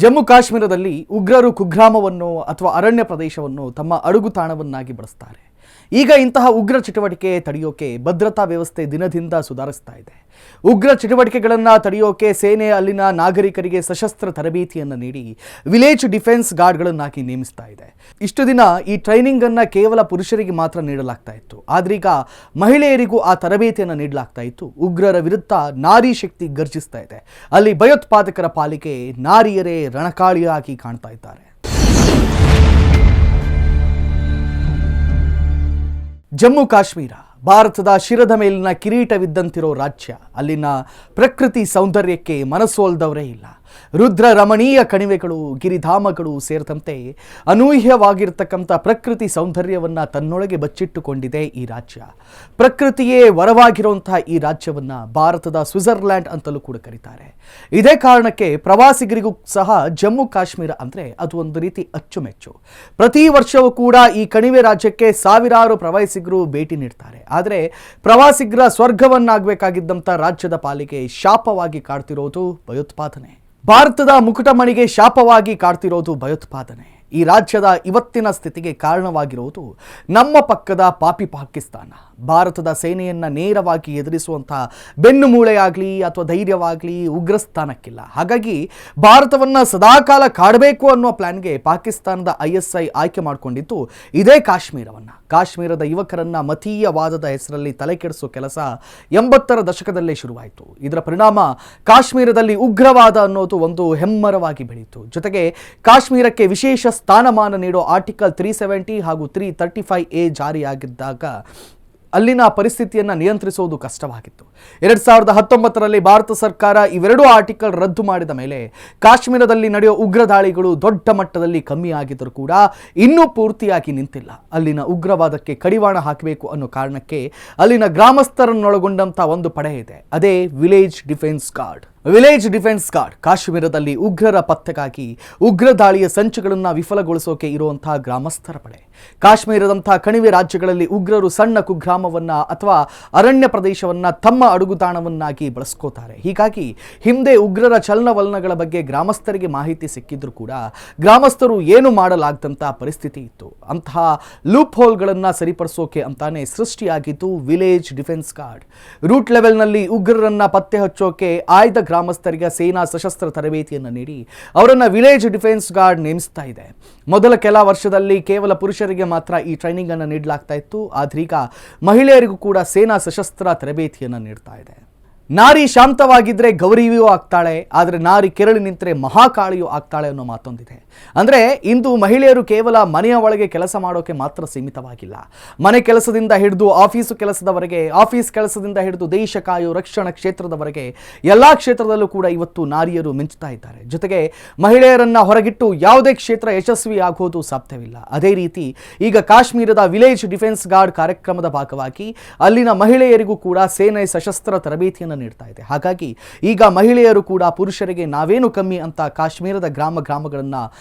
ಜಮ್ಮು ಕಾಶ್ಮೀರದಲ್ಲಿ ಉಗ್ರರು ಕುಗ್ರಾಮವನ್ನು ಅಥವಾ ಅರಣ್ಯ ಪ್ರದೇಶವನ್ನು ತಮ್ಮ ಅಡುಗುತಾಣವನ್ನಾಗಿ ಬಳಸ್ತಾರೆ. ಈಗ ಇಂತಹ ಉಗ್ರ ಚಟುವಟಿಕೆ ತಡೆಯೋಕೆ ಭದ್ರತಾ ವ್ಯವಸ್ಥೆ ದಿನದಿಂದ ಸುಧಾರಿಸ್ತಾ ಇದೆ. ಉಗ್ರ ಚಟುವಟಿಕೆಗಳನ್ನು ತಡೆಯೋಕೆ ಸೇನೆ ಅಲ್ಲಿನ ನಾಗರಿಕರಿಗೆ ಸಶಸ್ತ್ರ ತರಬೇತಿಯನ್ನು ನೀಡಿ ವಿಲೇಜ್ ಡಿಫೆನ್ಸ್ ಗಾರ್ಡ್ಗಳನ್ನಾಗಿ ನೇಮಿಸ್ತಾ ಇದೆ. ಇಷ್ಟು ದಿನ ಈ ಟ್ರೈನಿಂಗ್ ಅನ್ನು ಕೇವಲ ಪುರುಷರಿಗೆ ಮಾತ್ರ ನೀಡಲಾಗ್ತಾ ಇತ್ತು. ಆದ್ರೀಗ ಮಹಿಳೆಯರಿಗೂ ಆ ತರಬೇತಿಯನ್ನು ನೀಡಲಾಗ್ತಾ ಇತ್ತು. ಉಗ್ರರ ವಿರುದ್ಧ ನಾರಿ ಶಕ್ತಿ ಗರ್ಜಿಸ್ತಾ ಇದೆ. ಅಲ್ಲಿ ಭಯೋತ್ಪಾದಕರ ಪಾಲಿಗೆ ನಾರಿಯರೇ ರಣಕಾಳಿಯಾಗಿ ಕಾಣ್ತಾ ಇದ್ದಾರೆ. ಜಮ್ಮು ಕಾಶ್ಮೀರ ಭಾರತದ ಶಿರದ ಮೇಲಿನ ಕಿರೀಟವಿದ್ದಂತಿರೋ ರಾಜ್ಯ. ಅಲ್ಲಿನ ಪ್ರಕೃತಿ ಸೌಂದರ್ಯಕ್ಕೆ ಮನಸೋಲ್ದವರೇ ಇಲ್ಲ. ರುದ್ರ ರಮಣೀಯ ಕಣಿವೆಗಳು, ಗಿರಿಧಾಮಗಳು ಸೇರಿದಂತೆ ಅನೂಹ್ಯವಾಗಿರ್ತಕ್ಕಂಥ ಪ್ರಕೃತಿ ಸೌಂದರ್ಯವನ್ನು ತನ್ನೊಳಗೆ ಬಚ್ಚಿಟ್ಟುಕೊಂಡಿದೆ ಈ ರಾಜ್ಯ. ಪ್ರಕೃತಿಯೇ ವರವಾಗಿರುವಂತಹ ಈ ರಾಜ್ಯವನ್ನು ಭಾರತದ ಸ್ವಿಟ್ಜರ್ಲ್ಯಾಂಡ್ ಅಂತಲೂ ಕೂಡ ಕರೀತಾರೆ. ಇದೇ ಕಾರಣಕ್ಕೆ ಪ್ರವಾಸಿಗರಿಗೂ ಸಹ ಜಮ್ಮು ಕಾಶ್ಮೀರ ಅಂದರೆ ಅದು ಒಂದು ರೀತಿ ಅಚ್ಚುಮೆಚ್ಚು. ಪ್ರತಿ ವರ್ಷವೂ ಕೂಡ ಈ ಕಣಿವೆ ರಾಜ್ಯಕ್ಕೆ ಸಾವಿರಾರು ಪ್ರವಾಸಿಗರು ಭೇಟಿ ನೀಡ್ತಾರೆ. ಆದರೆ ಪ್ರವಾಸಿಗರ ಸ್ವರ್ಗವನ್ನಾಗಬೇಕಾಗಿದ್ದಂಥ ರಾಜ್ಯದ ಪಾಲಿಗೆ ಶಾಪವಾಗಿ ಕಾಡ್ತಿರೋದು ಭಯೋತ್ಪಾದನೆ. ಭಾರತದ ಮುಕುಟಮಣಿಗೆ ಶಾಪವಾಗಿ ಕಾಡ್ತಿರೋದು ಭಯೋತ್ಪಾದನೆ. ಈ ರಾಜ್ಯದ ಇವತ್ತಿನ ಸ್ಥಿತಿಗೆ ಕಾರಣವಾಗಿರುವುದು ನಮ್ಮ ಪಕ್ಕದ ಪಾಪಿ ಪಾಕಿಸ್ತಾನ. ಭಾರತದ ಸೇನೆಯನ್ನು ನೇರವಾಗಿ ಎದುರಿಸುವಂತಹ ಬೆನ್ನು ಮೂಳೆಯಾಗಲಿ ಅಥವಾ ಧೈರ್ಯವಾಗಲಿ ಉಗ್ರಸ್ಥಾನಕ್ಕಿಲ್ಲ. ಹಾಗಾಗಿ ಭಾರತವನ್ನು ಸದಾಕಾಲ ಕಾಡಬೇಕು ಅನ್ನೋ ಪ್ಲಾನ್ಗೆ ಪಾಕಿಸ್ತಾನದ ISI ಆಯ್ಕೆ ಮಾಡಿಕೊಂಡಿದ್ದು ಇದೇ ಕಾಶ್ಮೀರವನ್ನು. ಕಾಶ್ಮೀರದ ಯುವಕರನ್ನು ಮತೀಯವಾದದ ಹೆಸರಲ್ಲಿ ತಲೆ ಕೆಡಿಸೋ ಕೆಲಸ 80ರ ದಶಕದಲ್ಲೇ ಶುರುವಾಯಿತು. ಇದರ ಪರಿಣಾಮ ಕಾಶ್ಮೀರದಲ್ಲಿ ಉಗ್ರವಾದ ಅನ್ನೋದು ಒಂದು ಹೆಮ್ಮರವಾಗಿ ಬೆಳೀತು. ಜೊತೆಗೆ ಕಾಶ್ಮೀರಕ್ಕೆ ವಿಶೇಷ ಸ್ಥಾನಮಾನ ನೀಡೋ ಆರ್ಟಿಕಲ್ 370 ಹಾಗೂ 335A ಜಾರಿಯಾಗಿದ್ದಾಗ ಅಲ್ಲಿನ ಪರಿಸ್ಥಿತಿಯನ್ನು ನಿಯಂತ್ರಿಸುವುದು ಕಷ್ಟವಾಗಿತ್ತು. 2019ರಲ್ಲಿ ಭಾರತ ಸರ್ಕಾರ ಇವೆರಡೂ ಆರ್ಟಿಕಲ್ ರದ್ದು ಮಾಡಿದ ಮೇಲೆ ಕಾಶ್ಮೀರದಲ್ಲಿ ನಡೆಯೋ ಉಗ್ರ ದಾಳಿಗಳು ದೊಡ್ಡ ಮಟ್ಟದಲ್ಲಿ ಕಮ್ಮಿ ಆಗಿದ್ದರೂ ಕೂಡ ಇನ್ನೂ ಪೂರ್ತಿಯಾಗಿ ನಿಂತಿಲ್ಲ. ಅಲ್ಲಿನ ಉಗ್ರವಾದಕ್ಕೆ ಕಡಿವಾಣ ಹಾಕಬೇಕು ಅನ್ನೋ ಕಾರಣಕ್ಕೆ ಅಲ್ಲಿನ ಗ್ರಾಮಸ್ಥರನ್ನೊಳಗೊಂಡಂಥ ಒಂದು ಪಡೆ ಇದೆ. ಅದೇ village defence guard. Village defence guard ಕಾಶ್ಮೀರದಲ್ಲಿ ಉಗ್ರರ ಪತ್ತೆಗಾಗಿ ಉಗ್ರ ದಾಳಿಯ ಸಂಚುಗಳನ್ನು ವಿಫಲಗೊಳಿಸೋಕೆ ಇರುವಂತಹ ಗ್ರಾಮಸ್ಥರ ಪಡೆ. ಕಾಶ್ಮೀರದಂತಹ ಕಣಿವೆ ರಾಜ್ಯಗಳಲ್ಲಿ ಉಗ್ರರು ಸಣ್ಣ ಕುಗ್ರಾಮವನ್ನ ಅಥವಾ ಅರಣ್ಯ ಪ್ರದೇಶವನ್ನ ತಮ್ಮ ಅಡುಗುತಾಣವನ್ನಾಗಿ ಬಳಸ್ಕೋತಾರೆ. ಹೀಗಾಗಿ ಹಿಂದೆ ಉಗ್ರರ ಚಲನವಲನಗಳ ಬಗ್ಗೆ ಗ್ರಾಮಸ್ಥರಿಗೆ ಮಾಹಿತಿ ಸಿಕ್ಕಿದ್ರು ಕೂಡ ಗ್ರಾಮಸ್ಥರು ಏನು ಮಾಡಲಾಗದಂಥ ಪರಿಸ್ಥಿತಿ ಇತ್ತು. ಅಂತಹ ಲೂಪ್ ಹೋಲ್ಗಳನ್ನು ಸರಿಪಡಿಸೋಕೆ ಅಂತಾನೆ ಸೃಷ್ಟಿಯಾಗಿದ್ದು ವಿಲೇಜ್ ಡಿಫೆನ್ಸ್ ಗಾರ್ಡ್. ರೂಟ್ ಲೆವೆಲ್ನಲ್ಲಿ ಉಗ್ರರನ್ನ ಪತ್ತೆ ಹಚ್ಚೋಕೆ ಆಯ್ದ ಗ್ರಾಮಸ್ಥರಿಗೆ ಸೇನಾ ಸಶಸ್ತ್ರ ತರಬೇತಿಯನ್ನು ನೀಡಿ ಅವರನ್ನು ವಿಲೇಜ್ ಡಿಫೆನ್ಸ್ ಗಾರ್ಡ್ ನೇಮಿಸ್ತಾ ಇದೆ. ಮೊದಲ ಕೆಲ ವರ್ಷದಲ್ಲಿ ಕೇವಲ ಪುರುಷರಿಗೆ ಮಾತ್ರ ಈ ಟ್ರೈನಿಂಗ್ ಅನ್ನು ನೀಡಲಾಗ್ತಾ ಇತ್ತು. ಆದ್ರೀಗ ಮಹಿಳೆಯರಿಗೂ ಕೂಡ ಸೇನಾ ಸಶಸ್ತ್ರ ತರಬೇತಿಯನ್ನು ನೀಡ್ತಾ ಇದೆ. ನಾರಿ ಶಾಂತವಾಗಿದ್ರೆ ಗೌರಿಯೂ ಆಗ್ತಾಳೆ, ಆದರೆ ನಾರಿ ಕೆರಳಿ ನಿಂತರೆ ಮಹಾಕಾಳಿಯೂ ಆಗ್ತಾಳೆ ಅನ್ನೋ ಮಾತೊಂದಿದೆ. ಅಂದರೆ ಇಂದು ಮಹಿಳೆಯರು ಕೇವಲ ಮನೆಯ ಒಳಗೆ ಕೆಲಸ ಮಾಡೋಕೆ ಮಾತ್ರ ಸೀಮಿತವಾಗಿಲ್ಲ. ಮನೆ ಕೆಲಸದಿಂದ ಹಿಡಿದು ಆಫೀಸು ಕೆಲಸದವರೆಗೆ, ಆಫೀಸ್ ಕೆಲಸದಿಂದ ಹಿಡಿದು ದೇಶ ಕಾಯೋ ರಕ್ಷಣಾ ಕ್ಷೇತ್ರದವರೆಗೆ ಎಲ್ಲ ಕ್ಷೇತ್ರದಲ್ಲೂ ಕೂಡ ಇವತ್ತು ನಾರಿಯರು ಮಿಂಚುತ್ತಾ ಇದ್ದಾರೆ. ಜೊತೆಗೆ ಮಹಿಳೆಯರನ್ನ ಹೊರಗಿಟ್ಟು ಯಾವುದೇ ಕ್ಷೇತ್ರ ಯಶಸ್ವಿ ಆಗೋದು ಸಾಧ್ಯವಿಲ್ಲ. ಅದೇ ರೀತಿ ಈಗ ಕಾಶ್ಮೀರದ ವಿಲೇಜ್ ಡಿಫೆನ್ಸ್ ಗಾರ್ಡ್ ಕಾರ್ಯಕ್ರಮದ ಭಾಗವಾಗಿ ಅಲ್ಲಿನ ಮಹಿಳೆಯರಿಗೂ ಕೂಡ ಸೇನೆ ಸಶಸ್ತ್ರ ತರಬೇತಿಯನ್ನು ನೀಡ್ತಾ ಇದೆ. ಹಾಗಾಗಿ ಈಗ ಮಹಿಳೆಯರು ಕೂಡ ಪುರುಷರಿಗೆ ನಾವೇನು ಕಮ್ಮಿ ಅಂತ ಕಾಶ್ಮೀರದ ಗ್ರಾಮಗಳನ್ನ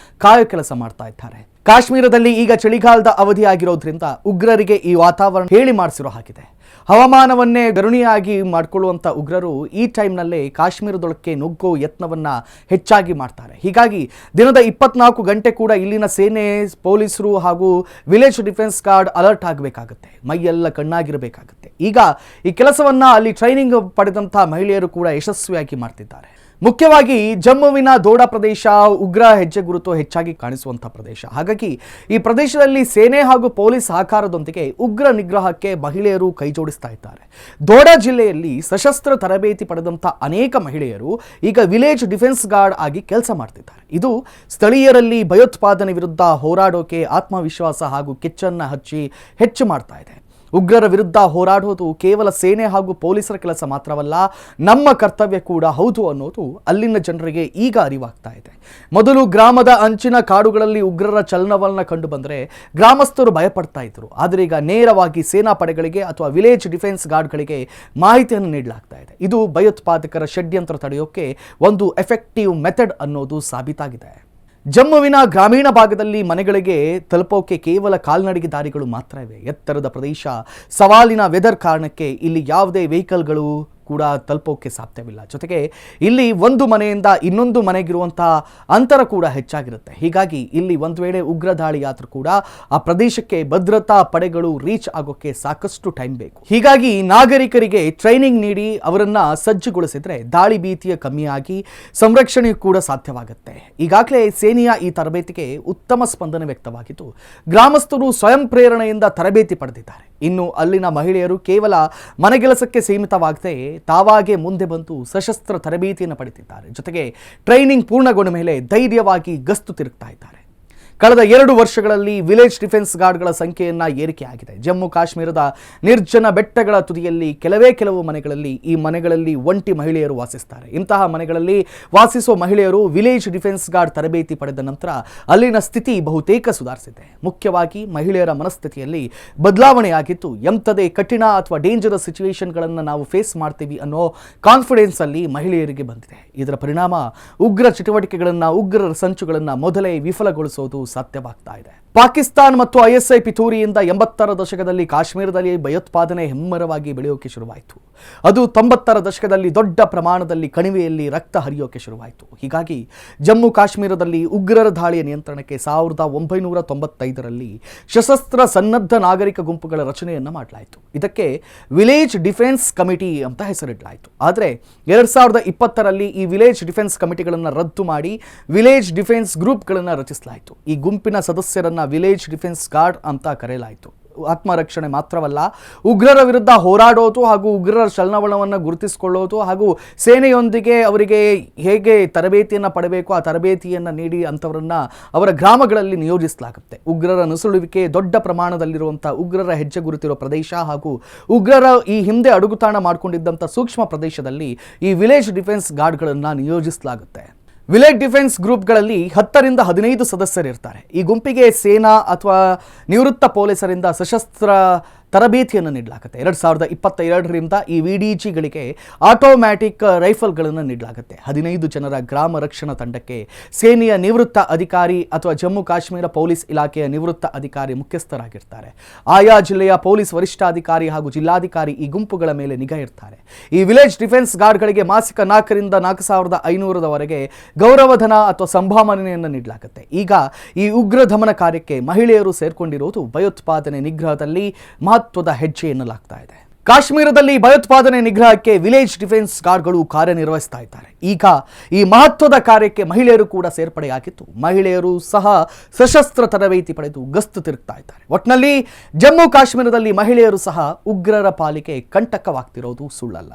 ಕಾಯೋ ಕೆಲಸ ಮಾಡ್ತಾ ಇದ್ದಾರೆ. ಕಾಶ್ಮೀರದಲ್ಲಿ ಈಗ ಚಳಿಗಾಲದ ಅವಧಿ ಆಗಿರೋದ್ರಿಂದ ಉಗ್ರರಿಗೆ ಈ ವಾತಾವರಣ ಹೇಳಿ ಮಾಡಿಸಿರೋ ಹಾಗಿದೆ. ಹವಾಮಾನವನ್ನೇ ಗರುಣಿಯಾಗಿ ಮಾಡಿಕೊಳ್ಳುವಂಥ ಉಗ್ರರು ಈ ಟೈಮ್ನಲ್ಲೇ ಕಾಶ್ಮೀರದೊಳಕ್ಕೆ ನುಗ್ಗೋ ಯತ್ನವನ್ನು ಹೆಚ್ಚಾಗಿ ಮಾಡ್ತಾರೆ. ಹೀಗಾಗಿ ದಿನದ 24 ಗಂಟೆ ಕೂಡ ಇಲ್ಲಿನ ಸೇನೆ, ಪೊಲೀಸರು ಹಾಗೂ ವಿಲೇಜ್ ಡಿಫೆನ್ಸ್ ಗಾರ್ಡ್ ಅಲರ್ಟ್ ಆಗಬೇಕಾಗುತ್ತೆ. ಮೈಯೆಲ್ಲ ಕಣ್ಣಾಗಿರಬೇಕಾಗುತ್ತೆ. ಈಗ ಈ ಕೆಲಸವನ್ನು ಅಲ್ಲಿ ಟ್ರೈನಿಂಗ್ ಪಡೆದಂಥ ಮಹಿಳೆಯರು ಕೂಡ ಯಶಸ್ವಿಯಾಗಿ ಮಾಡ್ತಿದ್ದಾರೆ. ಮುಖ್ಯವಾಗಿ ಜಮ್ಮುವಿನ ದೋಡಾ ಪ್ರದೇಶ ಉಗ್ರ ಹೆಜ್ಜೆ ಗುರುತು ಹೆಚ್ಚಾಗಿ ಕಾಣಿಸುವಂಥ ಪ್ರದೇಶ. ಹಾಗಾಗಿ ಈ ಪ್ರದೇಶದಲ್ಲಿ ಸೇನೆ ಹಾಗೂ ಪೊಲೀಸ್ ಸಹಕಾರದೊಂದಿಗೆ ಉಗ್ರ ನಿಗ್ರಹಕ್ಕೆ ಮಹಿಳೆಯರು ಕೈಜೋಡಿಸ್ತಾ ಇದ್ದಾರೆ. ದೋಡಾ ಜಿಲ್ಲೆಯಲ್ಲಿ ಸಶಸ್ತ್ರ ತರಬೇತಿ ಪಡೆದಂಥ ಅನೇಕ ಮಹಿಳೆಯರು ಈಗ ವಿಲೇಜ್ ಡಿಫೆನ್ಸ್ ಗಾರ್ಡ್ ಆಗಿ ಕೆಲಸ ಮಾಡ್ತಿದ್ದಾರೆ. ಇದು ಸ್ಥಳೀಯರಲ್ಲಿ ಭಯೋತ್ಪಾದನೆ ವಿರುದ್ಧ ಹೋರಾಡೋಕೆ ಆತ್ಮವಿಶ್ವಾಸ ಹಾಗೂ ಕಿಚ್ಚನ್ನು ಹಚ್ಚಿ ಹೆಚ್ಚು ಮಾಡ್ತಾ ಇದೆ. ಉಗ್ರರ ವಿರುದ್ಧ ಹೋರಾಡೋದು ಕೇವಲ ಸೇನೆ ಹಾಗೂ ಪೊಲೀಸರ ಕೆಲಸ ಮಾತ್ರವಲ್ಲ, ನಮ್ಮ ಕರ್ತವ್ಯ ಕೂಡ ಹೌದು ಅನ್ನೋದು ಅಲ್ಲಿನ ಜನರಿಗೆ ಈಗ ಅರಿವಾಗ್ತಾ ಇದೆ. ಮೊದಲು ಗ್ರಾಮದ ಅಂಚಿನ ಕಾಡುಗಳಲ್ಲಿ ಉಗ್ರರ ಚಲನವಲನ ಕಂಡು ಬಂದರೆ ಗ್ರಾಮಸ್ಥರು ಭಯಪಡ್ತಾ ಇದ್ರು. ಆದರೆ ಈಗ ನೇರವಾಗಿ ಸೇನಾ ಪಡೆಗಳಿಗೆ ಅಥವಾ ವಿಲೇಜ್ ಡಿಫೆನ್ಸ್ ಗಾರ್ಡ್ಗಳಿಗೆ ಮಾಹಿತಿಯನ್ನು ನೀಡಲಾಗ್ತಾ ಇದೆ. ಇದು ಭಯೋತ್ಪಾದಕರ ಷಡ್ಯಂತ್ರ ತಡೆಯೋಕೆ ಒಂದು ಎಫೆಕ್ಟಿವ್ ಮೆಥಡ್ ಅನ್ನೋದು ಸಾಬೀತಾಗಿದೆ. ಜಮ್ಮುವಿನ ಗ್ರಾಮೀಣ ಭಾಗದಲ್ಲಿ ಮನೆಗಳಿಗೆ ತಲುಪೋಕೆ ಕೇವಲ ಕಾಲ್ನಡಿಗೆ ದಾರಿಗಳು ಮಾತ್ರ ಇವೆ. ಎತ್ತರದ ಪ್ರದೇಶ, ಸವಾಲಿನ ವೆದರ್ ಕಾರಣಕ್ಕೆ ಇಲ್ಲಿ ಯಾವುದೇ ವೆಹಿಕಲ್ಗಳು ಕೂಡ ತಲುಪೋಕೆ ಸಾಧ್ಯವಿಲ್ಲ. ಜೊತೆಗೆ ಇಲ್ಲಿ ಒಂದು ಮನೆಯಿಂದ ಇನ್ನೊಂದು ಮನೆಗಿರುವಂತಹ ಅಂತರ ಕೂಡ ಹೆಚ್ಚಾಗಿರುತ್ತೆ. ಹೀಗಾಗಿ ಇಲ್ಲಿ ಒಂದು ವೇಳೆ ಉಗ್ರ ದಾಳಿ ಆದರೂ ಕೂಡ ಆ ಪ್ರದೇಶಕ್ಕೆ ಭದ್ರತಾ ಪಡೆಗಳು ರೀಚ್ ಆಗೋಕೆ ಸಾಕಷ್ಟು ಟೈಮ್ ಬೇಕು. ಹೀಗಾಗಿ ನಾಗರಿಕರಿಗೆ ಟ್ರೈನಿಂಗ್ ನೀಡಿ ಅವರನ್ನ ಸಜ್ಜುಗೊಳಿಸಿದ್ರೆ ದಾಳಿ ಭೀತಿಯ ಕಮ್ಮಿಯಾಗಿ ಸಂರಕ್ಷಣೆಯೂ ಕೂಡ ಸಾಧ್ಯವಾಗುತ್ತೆ. ಈಗಾಗಲೇ ಸೇನೆಯ ಈ ತರಬೇತಿಗೆ ಉತ್ತಮ ಸ್ಪಂದನೆ ವ್ಯಕ್ತವಾಗಿದ್ದು ಗ್ರಾಮಸ್ಥರು ಸ್ವಯಂ ಪ್ರೇರಣೆಯಿಂದ ತರಬೇತಿ ಪಡೆದಿದ್ದಾರೆ. ಇನ್ನು ಅಲ್ಲಿನ ಮಹಿಳೆಯರು ಕೇವಲ ಮನೆಗೆಲಸಕ್ಕೆ ಸೀಮಿತವಾಗದೆ ತಾವಾಗೇ ಮುಂದೆ ಬಂದು ಸಶಸ್ತ್ರ ತರಬೇತಿಯನ್ನು ಪಡೆದಿದ್ದಾರೆ. ಜೊತೆಗೆ ಟ್ರೈನಿಂಗ್ ಪೂರ್ಣಗೊಂಡ ಮೇಲೆ ಧೈರ್ಯವಾಗಿ ಗಸ್ತು ತಿರುಗ್ತಾ ಇದ್ದಾರೆ. ಕಳೆದ 2 ವರ್ಷಗಳಲ್ಲಿ ವಿಲೇಜ್ ಡಿಫೆನ್ಸ್ ಗಾರ್ಡ್ಗಳ ಸಂಖ್ಯೆಯನ್ನು ಏರಿಕೆಯಾಗಿದೆ. ಜಮ್ಮು ಕಾಶ್ಮೀರದ ನಿರ್ಜನ ಬೆಟ್ಟಗಳ ತುದಿಯಲ್ಲಿ ಕೆಲವು ಮನೆಗಳಲ್ಲಿ ಈ ಮನೆಗಳಲ್ಲಿ ಒಂಟಿ ಮಹಿಳೆಯರು ವಾಸಿಸ್ತಾರೆ. ಇಂತಹ ಮನೆಗಳಲ್ಲಿ ವಾಸಿಸುವ ಮಹಿಳೆಯರು ವಿಲೇಜ್ ಡಿಫೆನ್ಸ್ ಗಾರ್ಡ್ ತರಬೇತಿ ಪಡೆದ ನಂತರ ಅಲ್ಲಿನ ಸ್ಥಿತಿ ಬಹುತೇಕ ಸುಧಾರಿಸಿದೆ. ಮುಖ್ಯವಾಗಿ ಮಹಿಳೆಯರ ಮನಸ್ಥಿತಿಯಲ್ಲಿ ಬದಲಾವಣೆಯಾಗಿದ್ದು ಎಂಥದೇ ಕಠಿಣ ಅಥವಾ ಡೇಂಜರಸ್ ಸಿಚುವೇಶನ್ಗಳನ್ನು ನಾವು ಫೇಸ್ ಮಾಡ್ತೀವಿ ಅನ್ನೋ ಕಾನ್ಫಿಡೆನ್ಸ್ ಅಲ್ಲಿ ಮಹಿಳೆಯರಿಗೆ ಬಂದಿದೆ. ಇದರ ಪರಿಣಾಮ ಉಗ್ರ ಚಟುವಟಿಕೆಗಳನ್ನು ಉಗ್ರರ ಸಂಚುಗಳನ್ನು ಮೊದಲೇ ವಿಫಲಗೊಳಿಸುವುದು ಸಾಧ್ಯವಾಗ್ತಾ ಇದೆ. ಪಾಕಿಸ್ತಾನ ಮತ್ತು ಐಎಸ್ಐ ಪಿತೂರಿಯಿಂದ 80ರ ದಶಕದಲ್ಲಿ ಕಾಶ್ಮೀರದಲ್ಲಿ ಭಯೋತ್ಪಾದನೆ ಹೆಮ್ಮರವಾಗಿ ಬೆಳೆಯೋಕೆ ಶುರುವಾಯಿತು. ಅದು 90ರ ದಶಕದಲ್ಲಿ ದೊಡ್ಡ ಪ್ರಮಾಣದಲ್ಲಿ ಕಣಿವೆಯಲ್ಲಿ ರಕ್ತ ಹರಿಯೋಕೆ ಶುರುವಾಯಿತು. ಹೀಗಾಗಿ ಜಮ್ಮು ಕಾಶ್ಮೀರದಲ್ಲಿ ಉಗ್ರರ ದಾಳಿಯ ನಿಯಂತ್ರಣಕ್ಕೆ 1995ರಲ್ಲಿ ಸಶಸ್ತ್ರ ಸನ್ನದ್ಧ ನಾಗರಿಕ ಗುಂಪುಗಳ ರಚನೆಯನ್ನು ಮಾಡಲಾಯಿತು. ಇದಕ್ಕೆ ವಿಲೇಜ್ ಡಿಫೆನ್ಸ್ ಕಮಿಟಿ ಅಂತ ಹೆಸರಿಡಲಾಯಿತು. ಆದರೆ 2020ರಲ್ಲಿ ಈ ವಿಲೇಜ್ ಡಿಫೆನ್ಸ್ ಕಮಿಟಿಗಳನ್ನು ರದ್ದು ಮಾಡಿ ವಿಲೇಜ್ ಡಿಫೆನ್ಸ್ ಗ್ರೂಪ್ಗಳನ್ನು ರಚಿಸಲಾಯಿತು. ಈ ಗುಂಪಿನ ಸದಸ್ಯರನ್ನ ವಿಲೇಜ್ ಡಿಫೆನ್ಸ್ ಗಾರ್ಡ್ ಅಂತ ಕರೆಯಲಾಯಿತು. ಆತ್ಮರಕ್ಷಣೆ ಮಾತ್ರವಲ್ಲ, ಉಗ್ರರ ವಿರುದ್ಧ ಹೋರಾಡೋದು ಹಾಗೂ ಉಗ್ರರ ಚಲನವಲನವನ್ನು ಗುರುತಿಸಿಕೊಳ್ಳೋದು ಹಾಗೂ ಸೇನೆಯೊಂದಿಗೆ ಅವರಿಗೆ ಹೇಗೆ ತರಬೇತಿಯನ್ನು ಪಡೆಬೇಕು ಆ ತರಬೇತಿಯನ್ನು ನೀಡಿ ಅಂಥವರನ್ನ ಅವರ ಗ್ರಾಮಗಳಲ್ಲಿ ನಿಯೋಜಿಸಲಾಗುತ್ತೆ. ಉಗ್ರರ ನುಸುಳುವಿಕೆ ದೊಡ್ಡ ಪ್ರಮಾಣದಲ್ಲಿರುವಂಥ ಉಗ್ರರ ಹೆಜ್ಜೆ ಗುರುತಿರೋ ಪ್ರದೇಶ ಹಾಗೂ ಉಗ್ರರ ಈ ಹಿಂದೆ ಅಡುಗುತಾಣ ಮಾಡಿಕೊಂಡಿದ್ದಂಥ ಸೂಕ್ಷ್ಮ ಪ್ರದೇಶದಲ್ಲಿ ಈ ವಿಲೇಜ್ ಡಿಫೆನ್ಸ್ ಗಾರ್ಡ್ಗಳನ್ನು ನಿಯೋಜಿಸಲಾಗುತ್ತೆ. ವಿಲೇಜ್ ಡಿಫೆನ್ಸ್ ಗ್ರೂಪ್ಗಳಲ್ಲಿ 10ರಿಂದ 15 ಸದಸ್ಯರಿರ್ತಾರೆ. ಈ ಗುಂಪಿಗೆ ಸೇನಾ ಅಥವಾ ನಿವೃತ್ತ ಪೊಲೀಸರಿಂದ ಸಶಸ್ತ್ರ ತರಬೇತಿಯನ್ನು ನೀಡಲಾಗುತ್ತೆ. 2022ರಿಂದ ಈ ವಿಡಿಜಿಗಳಿಗೆ ಆಟೋಮ್ಯಾಟಿಕ್ ರೈಫಲ್ಗಳನ್ನು ನೀಡಲಾಗುತ್ತೆ. 15 ಜನರ ಗ್ರಾಮ ರಕ್ಷಣಾ ತಂಡಕ್ಕೆ ಸೇನೆಯ ನಿವೃತ್ತ ಅಧಿಕಾರಿ ಅಥವಾ ಜಮ್ಮು ಕಾಶ್ಮೀರ ಪೊಲೀಸ್ ಇಲಾಖೆಯ ನಿವೃತ್ತ ಅಧಿಕಾರಿ ಮುಖ್ಯಸ್ಥರಾಗಿರ್ತಾರೆ. ಆಯಾ ಜಿಲ್ಲೆಯ ಪೊಲೀಸ್ ವರಿಷ್ಠಾಧಿಕಾರಿ ಹಾಗೂ ಜಿಲ್ಲಾಧಿಕಾರಿ ಈ ಗುಂಪುಗಳ ಮೇಲೆ ನಿಗಾ ಇರ್ತಾರೆ. ಈ ವಿಲೇಜ್ ಡಿಫೆನ್ಸ್ ಗಾರ್ಡ್ಗಳಿಗೆ ಮಾಸಿಕ 4ರಿಂದ 4,500ರವರೆಗೆ ಗೌರವಧನ ಅಥವಾ ಸಂಭಾವನೆಯನ್ನು ನೀಡಲಾಗುತ್ತೆ. ಈಗ ಈ ಉಗ್ರ ದಮನ ಕಾರ್ಯಕ್ಕೆ ಮಹಿಳೆಯರು ಸೇರ್ಕೊಂಡಿರುವುದು ಭಯೋತ್ಪಾದನೆ ನಿಗ್ರಹದಲ್ಲಿ ಮಹತ್ವದ ಹೆಜ್ಜೆ ಎನ್ನಲಾಗ್ತಾ ಇದೆ. ಕಾಶ್ಮೀರದಲ್ಲಿ ಭಯೋತ್ಪಾದನೆ ನಿಗ್ರಹಕ್ಕೆ ವಿಲೇಜ್ ಡಿಫೆನ್ಸ್ ಗಾರ್ಡ್ಗಳು ಕಾರ್ಯನಿರ್ವಹಿಸ್ತಾ ಇದ್ದಾರೆ. ಈಗ ಈ ಮಹತ್ವದ ಕಾರ್ಯಕ್ಕೆ ಮಹಿಳೆಯರು ಕೂಡ ಸೇರ್ಪಡೆಯಾಗಿದ್ದು ಮಹಿಳೆಯರು ಸಹ ಸಶಸ್ತ್ರ ತರಬೇತಿ ಪಡೆದು ಗಸ್ತು ತಿರುಗ್ತಾ ಇದ್ದಾರೆ. ಒಟ್ಟಿನಲ್ಲಿ ಜಮ್ಮು ಕಾಶ್ಮೀರದಲ್ಲಿ ಮಹಿಳೆಯರು ಸಹ ಉಗ್ರರ ಪಾಲಿಗೆ ಕಂಟಕವಾಗ್ತಿರೋದು ಸುಳ್ಳಲ್ಲ.